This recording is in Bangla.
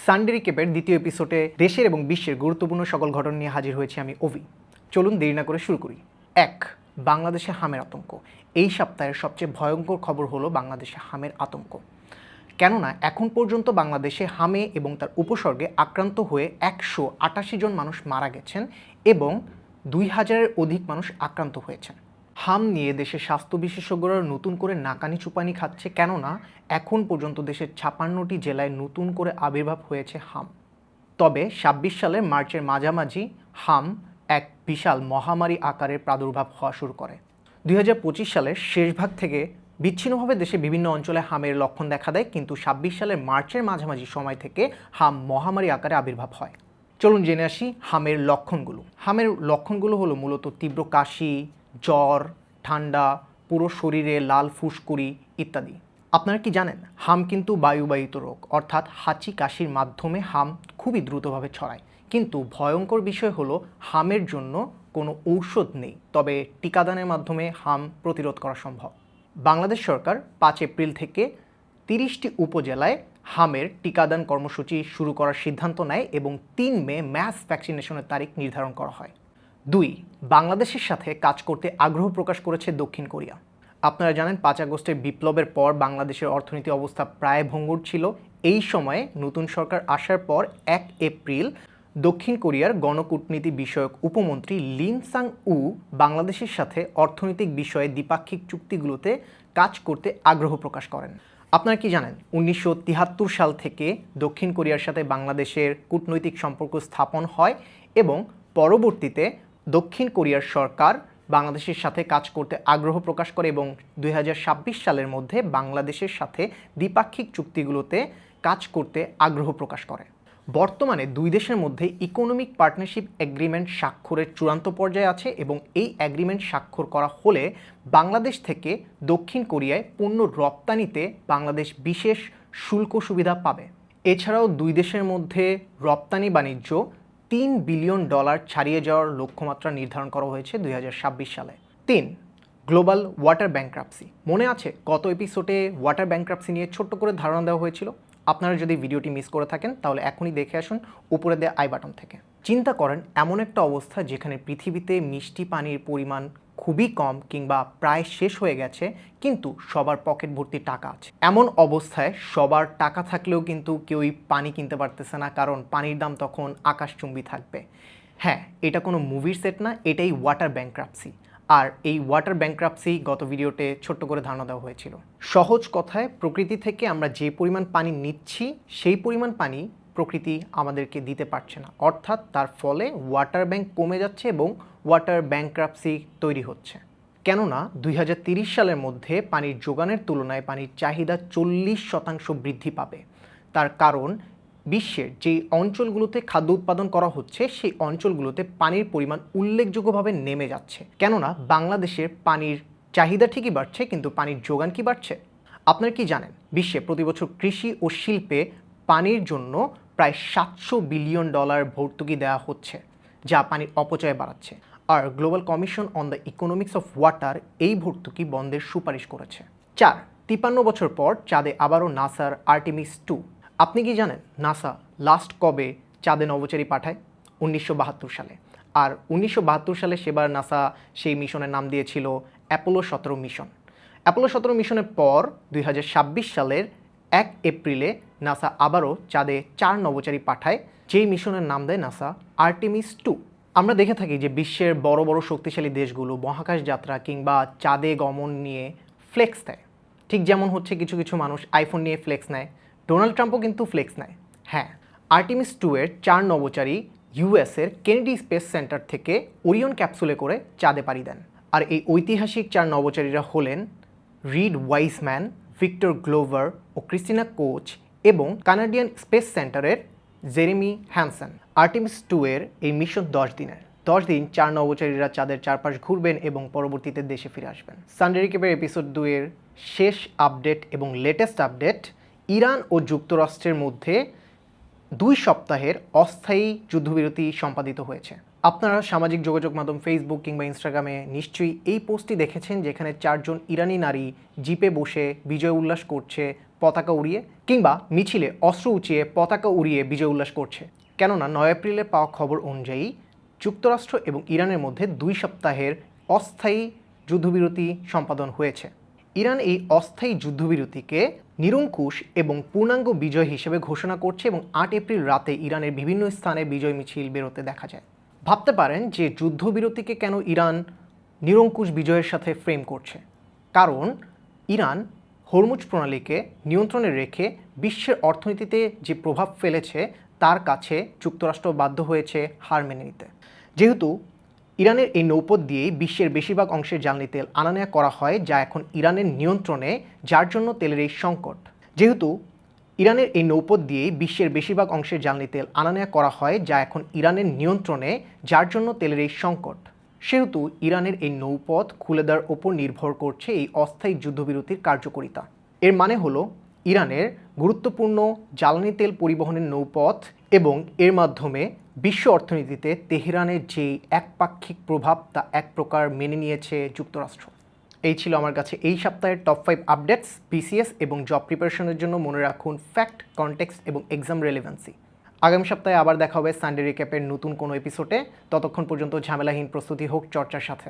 সানডে রিক্যাপের দ্বিতীয় এপিসোডে দেশের এবং বিশ্বের গুরুত্বপূর্ণ সকল ঘটনা নিয়ে হাজির হয়েছি আমি অভি। চলুন দেরি না করে শুরু করি। 1. বাংলাদেশে হামের আতঙ্ক। এই সপ্তাহের সবচেয়ে ভয়ঙ্কর খবর হলো বাংলাদেশে হামের আতঙ্ক। কেননা এখন পর্যন্ত বাংলাদেশে হামে এবং তার উপসর্গে আক্রান্ত হয়ে 188 জন মানুষ মারা গেছেন এবং 2000-এর অধিক মানুষ আক্রান্ত হয়েছেন। হাম নিয়ে দেশের স্বাস্থ্য বিশেষজ্ঞরা নতুন করে নাকানি চুপানি খাচ্ছে, কেননা এখন পর্যন্ত দেশের 56টি জেলায় নতুন করে আবির্ভাব হয়েছে হাম। তবে 26 সালের মার্চের মাঝামাঝি হাম এক বিশাল মহামারী আকারের প্রাদুর্ভাব হওয়া শুরু করে। 2025 সালের শেষ ভাগ থেকে বিচ্ছিন্নভাবে দেশে বিভিন্ন অঞ্চলে হামের লক্ষণ দেখা দেয়, কিন্তু 26 সালের মার্চের মাঝামাঝি সময় থেকে হাম মহামারী আকারে আবির্ভাব হয়। চলুন জেনে আসি হামের লক্ষণগুলো। হামের লক্ষণগুলো হলো মূলত তীব্র কাশি, জ্বর, ঠান্ডা, পুরো শরীরে লাল ফুসকুড়ি ইত্যাদি। আপনারা কি জানেন, হাম কিন্তু বায়ুবাহিত রোগ, অর্থাৎ হাঁচি কাশির মাধ্যমে হাম খুবই দ্রুতভাবে ছড়ায়। কিন্তু ভয়ঙ্কর বিষয় হলো হামের জন্য কোনো ঔষধ নেই, তবে টিকাদানের মাধ্যমে হাম প্রতিরোধ করা সম্ভব। বাংলাদেশ সরকার 5 এপ্রিল থেকে 30টি উপজেলায় হামের টিকাদান কর্মসূচি শুরু করার সিদ্ধান্ত নেয় এবং 3 মে ম্যাস ভ্যাকসিনেশনের তারিখ নির্ধারণ করা হয়। 2. বাংলাদেশের সাথে কাজ করতে আগ্রহ প্রকাশ করেছে দক্ষিণ কোরিয়া। আপনারা জানেন 5 আগস্টের বিপ্লবের পর বাংলাদেশের অর্থনীতি অবস্থা প্রায় ভঙ্গুর ছিল। এই সময়ে নতুন সরকার আসার পর 1 এপ্রিল দক্ষিণ কোরিয়ার গণকূটনীতি বিষয়ক উপমন্ত্রী লিন সাং উ বাংলাদেশের সাথে অর্থনৈতিক বিষয়ে দ্বিপাক্ষিক চুক্তিগুলোতে কাজ করতে আগ্রহ প্রকাশ করেন। আপনারা কি জানেন 1973 সাল থেকে দক্ষিণ কোরিয়ার সাথে বাংলাদেশের কূটনৈতিক সম্পর্ক স্থাপন হয় এবং পরবর্তীতে দক্ষিণ কোরিয়ার সরকার বাংলাদেশের সাথে কাজ করতে আগ্রহ প্রকাশ করে এবং 2026 সালের মধ্যে বাংলাদেশের সাথে দ্বিপাক্ষিক চুক্তিগুলোতে কাজ করতে আগ্রহ প্রকাশ করে। বর্তমানে দুই দেশের মধ্যে ইকোনমিক পার্টনারশিপ এগ্রিমেন্ট স্বাক্ষরের চূড়ান্ত পর্যায়ে আছে এবং এই এগ্রিমেন্ট স্বাক্ষর করা হলে বাংলাদেশ থেকে দক্ষিণ কোরিয়ায় পণ্য রপ্তানিতে বাংলাদেশ বিশেষ শুল্ক সুবিধা পাবে। এছাড়াও দুই দেশের মধ্যে রপ্তানি বাণিজ্য $3 বিলিয়ন ছাড়িয়ে যাওয়ার লক্ষ্যমাত্রা নির্ধারণ করা হয়েছে 2026 সালে। 3. Global water bankruptcy. মনে আছে গত এপিসোডে ওয়াটার ব্যাংক্রাপসি নিয়ে ছোট্ট করে ধারণা দেওয়া হয়েছিল? আপনারা যদি ভিডিওটি মিস করে থাকেন তাহলে এখনই দেখে আসুন উপরে দেওয়া আই বাটন থেকে। চিন্তা করেন এমন একটা অবস্থা যেখানে পৃথিবীতে মিষ্টি পানির পরিমাণ খুবই কম কিংবা প্রায় শেষ হয়ে গেছে, কিন্তু সবার পকেট ভর্তি টাকা আছে। এমন অবস্থায় সবার টাকা থাকলেও কিন্তু কেউই পানি কিনতে পারতেছে না, কারণ পানির দাম তখন আকাশচুম্বী থাকবে। হ্যাঁ, এটা কোনো মুভির সেট না, এটাই ওয়াটার ব্যাংক্রাপসি। আর এই ওয়াটার ব্যাংক্রাপসি গত ভিডিওতে ছোট্ট করে ধারণা দেওয়া হয়েছিল। সহজ কথায় প্রকৃতি থেকে আমরা যে পরিমাণ পানি নিচ্ছি সেই পরিমাণ পানি প্রকৃতি আমাদেরকে দিতে পারছে না, অর্থাৎ তার ফলে ওয়াটার ব্যাংক কমে যাচ্ছে এবং ওয়াটার ব্যাংক্রাপসি তৈরি হচ্ছে। কেননা 2030 সালের মধ্যে পানির যোগানের তুলনায় পানির চাহিদা 40% বৃদ্ধি পাবে। তার কারণ বিশ্বের যে অঞ্চলগুলোতে খাদ্য উৎপাদন করা হচ্ছে সেই অঞ্চলগুলোতে পানির পরিমাণ উল্লেখযোগ্যভাবে নেমে যাচ্ছে। কেননা বাংলাদেশের পানির চাহিদা ঠিকই বাড়ছে, কিন্তু পানির যোগান কি বাড়ছে? আপনারা কি জানেন বিশ্বে প্রতি বছর কৃষি ও শিল্পে পানির জন্য প্রায় $700 বিলিয়ন ভর্তুকি দেওয়া হচ্ছে, যা পানির অপচয় বাড়াচ্ছে। আর global commission on the economics of water এই ভর্তুকি বন্ধের সুপারিশ করেছে। 4. 53 বছর পর চাঁদে আবারও নাসার আর্টেমিস 2। আপনি কি জানেন নাসা লাস্ট কবে চাঁদে নভোচারী পাঠায়? 1972 সালে। আর 1972 সালে সেবার নাসা সেই মিশনের নাম দিয়েছিল অ্যাপোলো 17 মিশন। অ্যাপোলো 17 মিশনের পর 2026 সালের 1 এপ্রিলে নাসা আবারও চাঁদে 4 নভোচারী পাঠায়, যেই মিশনের নাম দেয় নাসা আর্টেমিস 2। আমরা দেখে থাকি যে বিশ্বের বড় বড় শক্তিশালী দেশগুলো মহাকাশ যাত্রা কিংবা চাঁদে গমন নিয়ে ফ্লেক্স দেয়। ঠিক যেমন হচ্ছে কিছু কিছু মানুষ আইফোন নিয়ে ফ্লেক্স নেয়, ডোনাল্ড ট্রাম্পও কিন্তু ফ্লেক্স নেয়। হ্যাঁ, আর্টেমিস 2 এর 4 নভোচারী ইউএসের কেনেডি স্পেস সেন্টার থেকে ওরিয়ন ক্যাপসুলে করে চাঁদে পাড়ি দেন। আর এই ঐতিহাসিক 4 নভোচারীরা হলেন রিড ওয়াইসম্যান, ভিক্টর গ্লোভার ও ক্রিস্টিনা কোচ এবং কানাডিয়ান স্পেস সেন্টারের জেরেমি হ্যানসন। আর্টেমিস 2 এর এই মিশন 10 দিনের। 10 দিন 4 নভোচারীরা চাঁদের চারপাশ ঘুরবেন এবং পরবর্তীতে দেশে ফিরে আসবেন। সানডে রিক্যাপের এপিসোড 2 এর শেষ আপডেট এবং লেটেস্ট আপডেট, ইরান ও যুক্তরাষ্ট্রের মধ্যে 2 সপ্তাহের অস্থায়ী যুদ্ধবিরতি সম্পাদিত হয়েছে। আপনারা সামাজিক যোগাযোগ মাধ্যম ফেসবুক কিংবা ইনস্টাগ্রামে নিশ্চয়ই এই পোস্টটি দেখেছেন, যেখানে 4 জন ইরানি নারী জিপে বসে বিজয় উল্লাস করছে পতাকা উড়িয়ে কিংবা মিছিলে অস্ত্র উঁচিয়ে পতাকা উড়িয়ে বিজয় উল্লাস করছে। কেননা 9 এপ্রিলে পাওয়া খবর অনুযায়ী যুক্তরাষ্ট্র এবং ইরানের মধ্যে 2 সপ্তাহের অস্থায়ী যুদ্ধবিরতি সম্পাদন হয়েছে। ইরান এই অস্থায়ী যুদ্ধবিরতিকে নিরঙ্কুশ এবং পূর্ণাঙ্গ বিজয় হিসেবে ঘোষণা করছে এবং 8 এপ্রিল রাতে ইরানের বিভিন্ন স্থানে বিজয় মিছিল বেরোতে দেখা যায়। ভাবতে পারেন যে যুদ্ধবিরতিকে কেন ইরান নিরঙ্কুশ বিজয়ের সাথে ফ্রেম করছে। কারণ ইরান হরমুজ প্রণালীকে নিয়ন্ত্রণে রেখে বিশ্বের অর্থনীতিতে যে প্রভাব ফেলেছে তার কাছে যুক্তরাষ্ট্র বাধ্য হয়েছে হার মেনে নিতে। যেহেতু ইরানের এই নৌপথ দিয়েই বিশ্বের বেশিরভাগ অংশের জ্বালানি তেল আনা নেওয়া করা হয়, যা এখন ইরানের নিয়ন্ত্রণে, যার জন্য তেলের এই সংকট। যেহেতু ইরানের এই নৌপথ দিয়েই বিশ্বের বেশিরভাগ অংশের জ্বালানি তেল আনা নেওয়া করা হয়, যা এখন ইরানের নিয়ন্ত্রণে, যার জন্য তেলের এই সংকট। সেহেতু ইরানের এই নৌপথ খুলে দেওয়ার ওপর নির্ভর করছে এই অস্থায়ী যুদ্ধবিরতির কার্যকারিতা। এর মানে হলো ইরানের গুরুত্বপূর্ণ জ্বালানি তেল পরিবহনের নৌপথ এবং এর মাধ্যমে বিশ্ব অর্থনীতিতে তেহরানের যেই একপাক্ষিক প্রভাব তা এক প্রকার মেনে নিয়েছে যুক্তরাষ্ট্র। এই ছিল আমার কাছে এই সপ্তাহের টপ 5 আপডেটস। বিসিএস এবং জব প্রিপারেশনের জন্য মনে রাখুন ফ্যাক্ট, কনটেক্সট এবং এক্সাম রেলেভেন্সি। আগামী সপ্তাহে আবার দেখা হবে সানডে রিক্যাপের নতুন কোনো এপিসোডে। ততক্ষণ পর্যন্ত ঝামেলাহীন প্রস্তুতি হোক চর্চার সাথে।